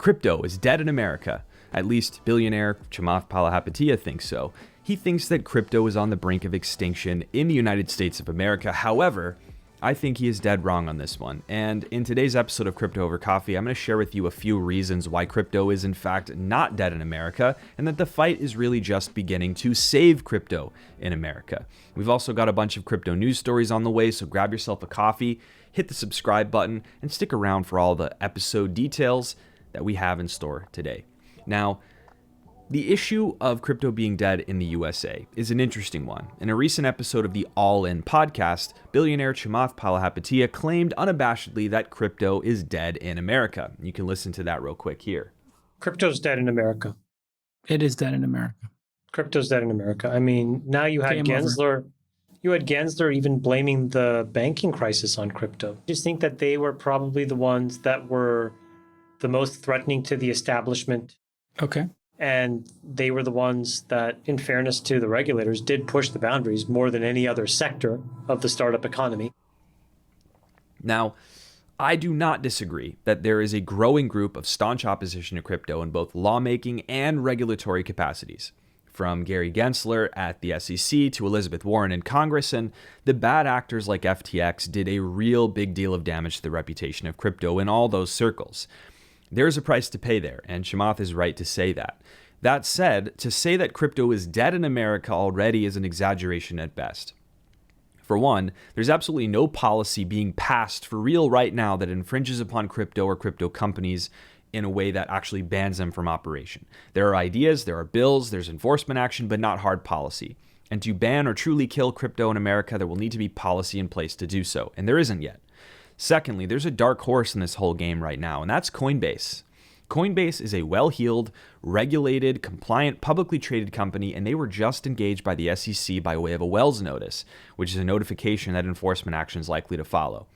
Crypto is dead in America. At least billionaire Chamath Palihapitiya thinks so. He thinks that crypto is on the brink of extinction in the United States of America. However, I think he is dead wrong on this one. And in today's episode of Crypto Over Coffee, I'm going to share with you a few reasons why crypto is in fact not dead in America, and that the fight is really just beginning to save crypto in America. We've also got a bunch of crypto news stories on the way, so grab yourself a coffee, hit the subscribe button, and stick around for all the episode details that we have in store today. Now, the issue of crypto being dead in the USA is an interesting one. In a recent episode of the All In podcast, billionaire Chamath Palihapitiya claimed unabashedly that crypto is dead in America. You can listen to that real quick here. Crypto's dead in America. It is dead in America. Crypto's dead in America. I mean, now you had Gensler. You had Gensler even blaming the banking crisis on crypto. I just think that they were probably the ones that were the most threatening to the establishment. Okay. And they were the ones that, in fairness to the regulators, did push the boundaries more than any other sector of the startup economy. Now, I do not disagree that there is a growing group of staunch opposition to crypto in both lawmaking and regulatory capacities. From Gary Gensler at the SEC to Elizabeth Warren in Congress, and the bad actors like FTX did a real big deal of damage to the reputation of crypto in all those circles. There's a price to pay there, and Chamath is right to say that. That said, to say that crypto is dead in America already is an exaggeration at best. For one, there's absolutely no policy being passed for real right now that infringes upon crypto or crypto companies in a way that actually bans them from operation. There are ideas, there are bills, there's enforcement action, but not hard policy. And to ban or truly kill crypto in America, there will need to be policy in place to do so, and there isn't yet. Secondly, there's a dark horse in this whole game right now, and that's Coinbase. Coinbase is a well-heeled, regulated, compliant, publicly traded company, and they were just engaged by the SEC by way of a Wells notice, which is a notification that enforcement action is likely to follow.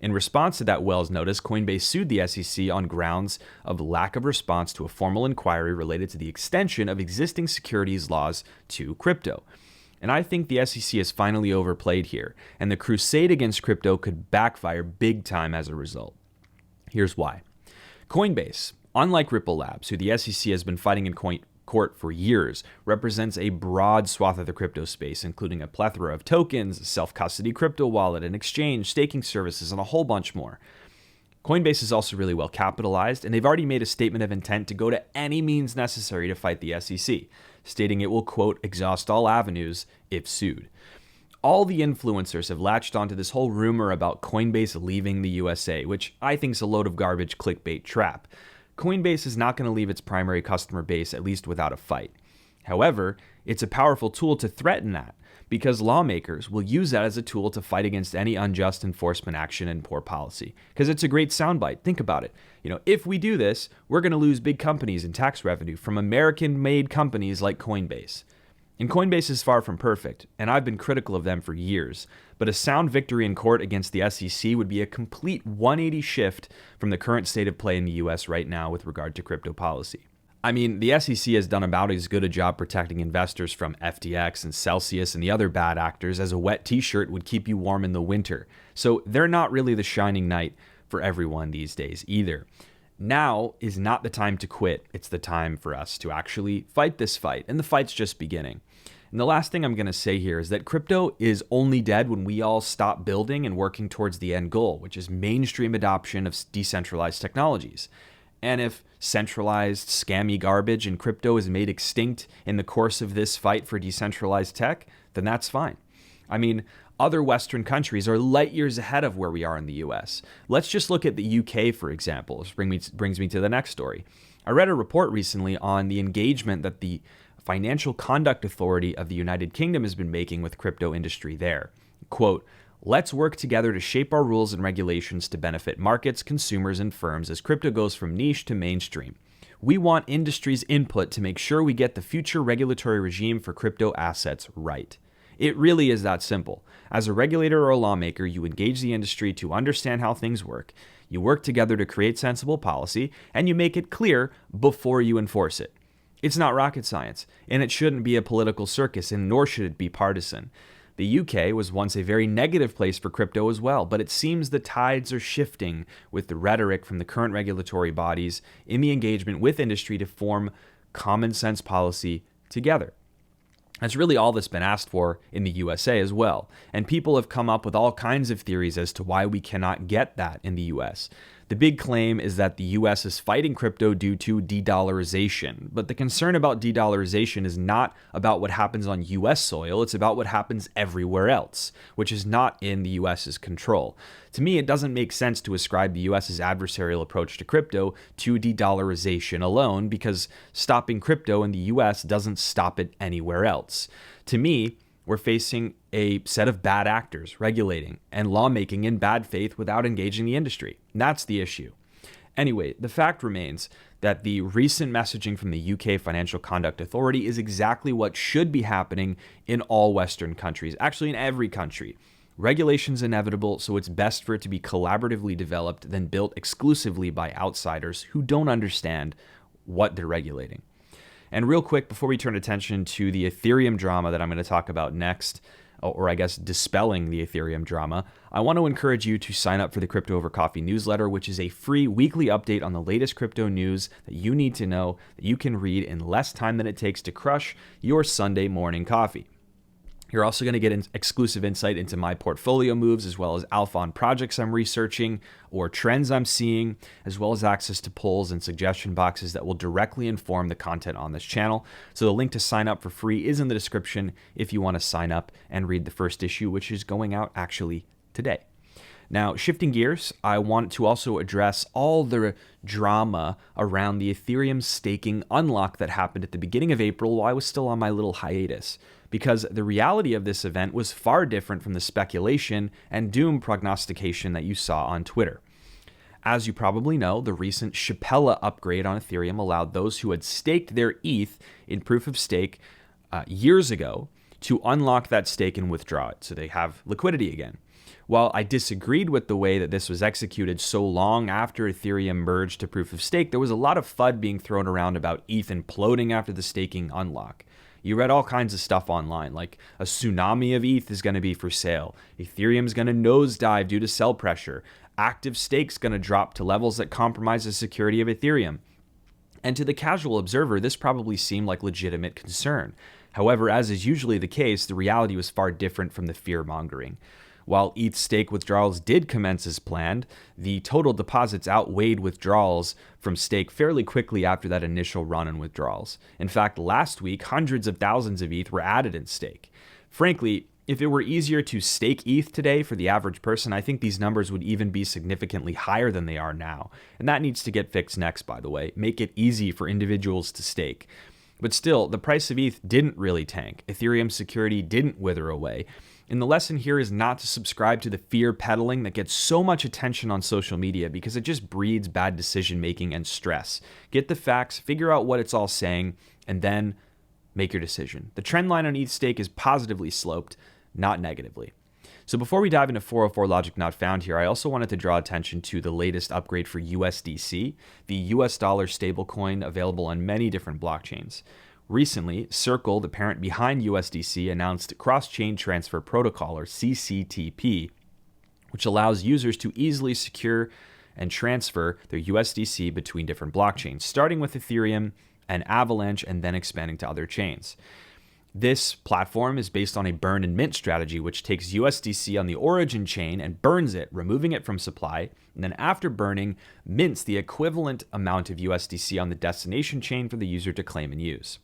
In response to that Wells notice, Coinbase sued the SEC on grounds of lack of response to a formal inquiry related to the extension of existing securities laws to crypto. And I think the SEC is finally overplayed here, and the crusade against crypto could backfire big time as a result. Here's why. Coinbase, unlike Ripple Labs, who the SEC has been fighting in court for years, represents a broad swath of the crypto space, including a plethora of tokens, a self-custody crypto wallet, an exchange, staking services, and a whole bunch more. Coinbase is also really well capitalized, and they've already made a statement of intent to go to any means necessary to fight the SEC, stating it will, quote, exhaust all avenues if sued. All the influencers have latched onto this whole rumor about Coinbase leaving the USA, which I think is a load of garbage clickbait trap. Coinbase is not going to leave its primary customer base, at least without a fight. However, it's a powerful tool to threaten that, because lawmakers will use that as a tool to fight against any unjust enforcement action and poor policy. Because it's a great soundbite. Think about it. If we do this, we're going to lose big companies and tax revenue from American-made companies like Coinbase. And Coinbase is far from perfect, and I've been critical of them for years. But a sound victory in court against the SEC would be a complete 180 shift from the current state of play in the US right now with regard to crypto policy. I mean, the SEC has done about as good a job protecting investors from FTX and Celsius and the other bad actors as a wet t-shirt would keep you warm in the winter. So they're not really the shining knight for everyone these days either. Now is not the time to quit. It's the time for us to actually fight this fight, and the fight's just beginning. And the last thing I'm going to say here is that crypto is only dead when we all stop building and working towards the end goal, which is mainstream adoption of decentralized technologies. And if centralized, scammy garbage in crypto is made extinct in the course of this fight for decentralized tech, then that's fine. I mean, other Western countries are light years ahead of where we are in the US. Let's just look at the UK, for example. This brings me to the next story. I read a report recently on the engagement that the Financial Conduct Authority of the United Kingdom has been making with crypto industry there. Quote, let's work together to shape our rules and regulations to benefit markets, consumers, and firms as crypto goes from niche to mainstream. We want industry's input to make sure we get the future regulatory regime for crypto assets right. It really is that simple. As a regulator or a lawmaker, you engage the industry to understand how things work. You work together to create sensible policy, and you make it clear before you enforce it. It's not rocket science, and it shouldn't be a political circus, and nor should it be partisan. The UK was once a very negative place for crypto as well, but it seems the tides are shifting with the rhetoric from the current regulatory bodies in the engagement with industry to form common sense policy together. That's really all that's been asked for in the USA as well. And people have come up with all kinds of theories as to why we cannot get that in the US. The big claim is that the US is fighting crypto due to de-dollarization. But the concern about de-dollarization is not about what happens on US soil, it's about what happens everywhere else, which is not in the US's control. To me, it doesn't make sense to ascribe the US's adversarial approach to crypto to de-dollarization alone, because stopping crypto in the US doesn't stop it anywhere else. To me, we're facing a set of bad actors regulating and lawmaking in bad faith without engaging the industry. And that's the issue. Anyway, the fact remains that the recent messaging from the UK Financial Conduct Authority is exactly what should be happening in all Western countries, actually in every country. Regulation's inevitable, so it's best for it to be collaboratively developed than built exclusively by outsiders who don't understand what they're regulating. And real quick, before we turn attention to the Ethereum drama that I'm going to talk about next, or I guess dispelling the Ethereum drama, I want to encourage you to sign up for the Crypto Over Coffee newsletter, which is a free weekly update on the latest crypto news that you need to know that you can read in less time than it takes to crush your Sunday morning coffee. You're also going to get exclusive insight into my portfolio moves, as well as alpha on projects I'm researching or trends I'm seeing, as well as access to polls and suggestion boxes that will directly inform the content on this channel. So the link to sign up for free is in the description if you want to sign up and read the first issue, which is going out actually today. Now, shifting gears, I want to also address all the drama around the Ethereum staking unlock that happened at the beginning of April while I was still on my little hiatus, because the reality of this event was far different from the speculation and doom prognostication that you saw on Twitter. As you probably know, the recent Shapella upgrade on Ethereum allowed those who had staked their ETH in proof of stake years ago to unlock that stake and withdraw it, so they have liquidity again. While I disagreed with the way that this was executed so long after Ethereum merged to proof of stake, there was a lot of FUD being thrown around about ETH imploding after the staking unlock. You read all kinds of stuff online, like a tsunami of ETH is going to be for sale, Ethereum's going to nosedive due to sell pressure, active stake's going to drop to levels that compromise the security of Ethereum. And to the casual observer, this probably seemed like legitimate concern. However, as is usually the case, the reality was far different from the fear-mongering. While ETH stake withdrawals did commence as planned, the total deposits outweighed withdrawals from stake fairly quickly after that initial run on withdrawals. In fact, last week, hundreds of thousands of ETH were added in stake. Frankly, if it were easier to stake ETH today for the average person, I think these numbers would even be significantly higher than they are now. And that needs to get fixed next, by the way. Make it easy for individuals to stake. But still, the price of ETH didn't really tank. Ethereum's security didn't wither away. And the lesson here is not to subscribe to the fear peddling that gets so much attention on social media, because it just breeds bad decision making and stress. Get the facts, figure out what it's all saying, and then make your decision. The trend line on ETH stake is positively sloped, not negatively. So before we dive into 404 Logic Not Found here, I also wanted to draw attention to the latest upgrade for USDC, the US dollar stablecoin available on many different blockchains. Recently, Circle, the parent behind USDC, announced Cross-Chain Transfer Protocol, or CCTP, which allows users to easily secure and transfer their USDC between different blockchains, starting with Ethereum and Avalanche and then expanding to other chains. This platform is based on a burn and mint strategy, which takes USDC on the origin chain and burns it, removing it from supply, and then after burning, mints the equivalent amount of USDC on the destination chain for the user to claim and use.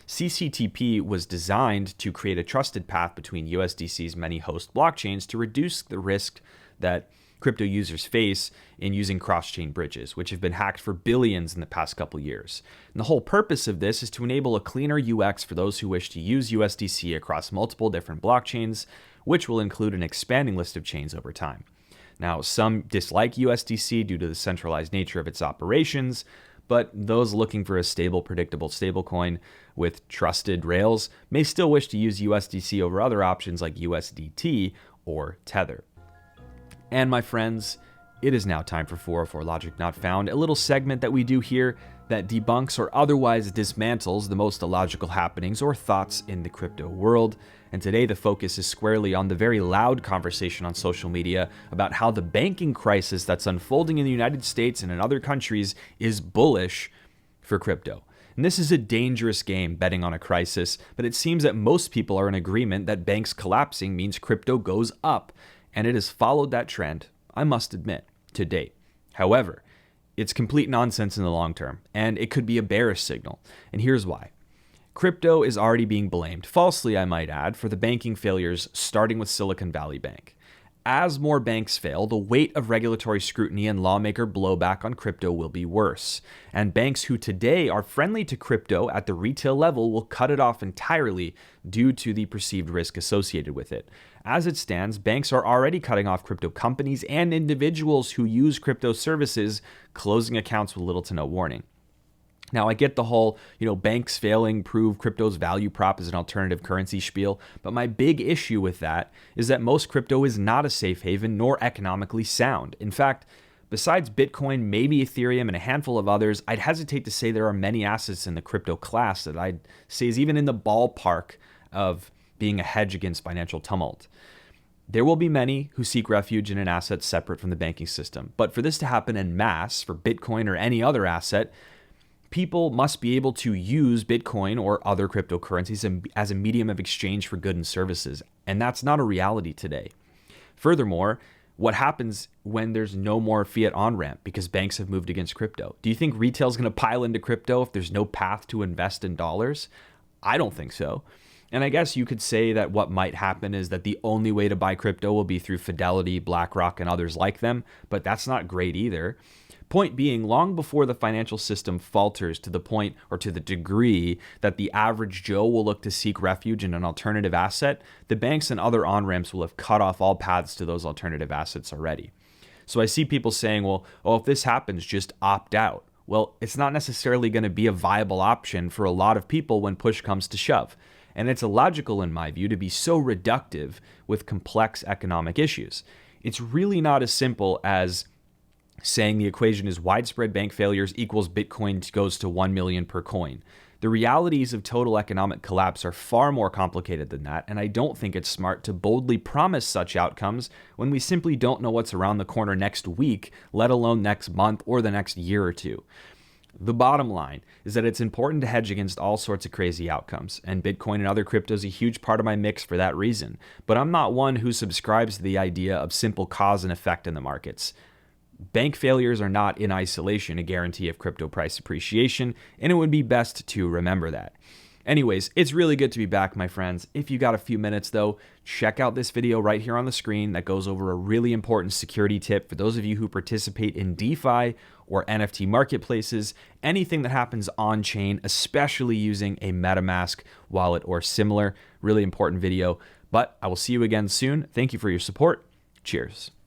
CCTP was designed to create a trusted path between USDC's many host blockchains to reduce the risk that crypto users face in using cross-chain bridges, which have been hacked for billions in the past couple years. And the whole purpose of this is to enable a cleaner UX for those who wish to use USDC across multiple different blockchains, which will include an expanding list of chains over time. Now, some dislike USDC due to the centralized nature of its operations, but those looking for a stable, predictable stablecoin with trusted rails may still wish to use USDC over other options like USDT or Tether. And my friends, it is now time for 404 Logic Not Found, a little segment that we do here that debunks or otherwise dismantles the most illogical happenings or thoughts in the crypto world. And today the focus is squarely on the very loud conversation on social media about how the banking crisis that's unfolding in the United States and in other countries is bullish for crypto. And this is a dangerous game, betting on a crisis, but it seems that most people are in agreement that banks collapsing means crypto goes up, and it has followed that trend, I must admit, to date. However, it's complete nonsense in the long term, and it could be a bearish signal, and here's why. Crypto is already being blamed, falsely I might add, for the banking failures starting with Silicon Valley Bank. As more banks fail, the weight of regulatory scrutiny and lawmaker blowback on crypto will be worse. And banks who today are friendly to crypto at the retail level will cut it off entirely due to the perceived risk associated with it. As it stands, banks are already cutting off crypto companies and individuals who use crypto services, closing accounts with little to no warning. Now, I get the whole, banks failing prove crypto's value prop as an alternative currency spiel, but my big issue with that is that most crypto is not a safe haven nor economically sound. In fact, besides Bitcoin, maybe Ethereum, and a handful of others, I'd hesitate to say there are many assets in the crypto class that I'd say is even in the ballpark of being a hedge against financial tumult. There will be many who seek refuge in an asset separate from the banking system, but for this to happen en masse for Bitcoin or any other asset, people must be able to use Bitcoin or other cryptocurrencies as a medium of exchange for goods and services, and that's not a reality today. Furthermore, what happens when there's no more fiat on-ramp because banks have moved against crypto? Do you think retail is going to pile into crypto if there's no path to invest in dollars? I don't think so. And I guess you could say that what might happen is that the only way to buy crypto will be through Fidelity, BlackRock, and others like them, but that's not great either. Point being, long before the financial system falters to the point or to the degree that the average Joe will look to seek refuge in an alternative asset, the banks and other on-ramps will have cut off all paths to those alternative assets already. So I see people saying, well, if this happens, just opt out. Well, it's not necessarily going to be a viable option for a lot of people when push comes to shove. And it's illogical, in my view, to be so reductive with complex economic issues. It's really not as simple as saying the equation is widespread bank failures equals Bitcoin goes to 1 million per coin. The realities of total economic collapse are far more complicated than that, and I don't think it's smart to boldly promise such outcomes when we simply don't know what's around the corner next week, let alone next month or the next year or two. The bottom line is that it's important to hedge against all sorts of crazy outcomes, and Bitcoin and other crypto is a huge part of my mix for that reason. But I'm not one who subscribes to the idea of simple cause and effect in the markets. Bank failures are not in isolation a guarantee of crypto price appreciation, and it would be best to remember that. Anyways, it's really good to be back, my friends. If you got a few minutes though, check out this video right here on the screen that goes over a really important security tip for those of you who participate in DeFi or NFT marketplaces, anything that happens on chain, especially using a MetaMask wallet or similar. Really important video, but I will see you again soon. Thank you for your support. Cheers.